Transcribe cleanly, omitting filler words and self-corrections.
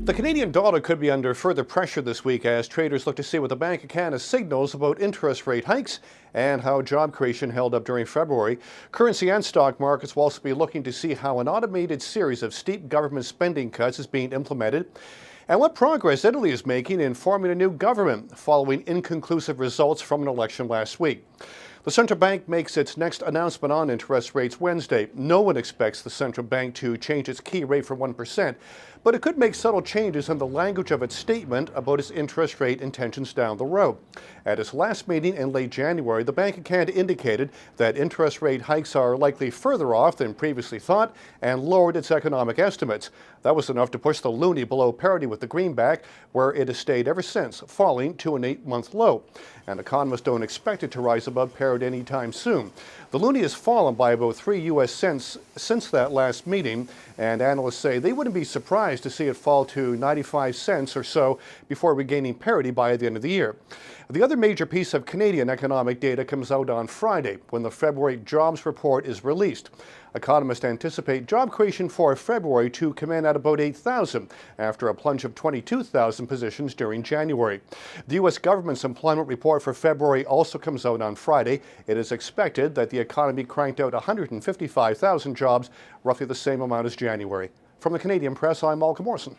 The Canadian dollar could be under further pressure this week as traders look to see what the Bank of Canada signals about interest rate hikes and how job creation held up during February. Currency and stock markets will also be looking to see how an automated series of steep government spending cuts is being implemented and what progress Italy is making in forming a new government following inconclusive results from an election last week. The central bank makes its next announcement on interest rates Wednesday. No one expects the central bank to change its key rate from 1%, but it could make subtle changes in the language of its statement about its interest rate intentions down the road. At its last meeting in late January, the Bank of Canada indicated that interest rate hikes are likely further off than previously thought and lowered its economic estimates. That was enough to push the loonie below parity with the greenback, where it has stayed ever since, falling to an 8-month low. And economists don't expect it to rise above parity anytime soon. The loonie has fallen by about 3 U.S. cents since that last meeting, and analysts say they wouldn't be surprised to see it fall to 95 cents or so before regaining parity by the end of the year. The other major piece of Canadian economic data comes out on Friday when the February jobs report is released. Economists anticipate job creation for February to come in at about 8,000 after a plunge of 22,000 positions during January. The U.S. government's employment report for February also comes out on Friday. It is expected that the economy cranked out 155,000 jobs, roughly the same amount as January. From the Canadian Press, I'm Malcolm Morrison.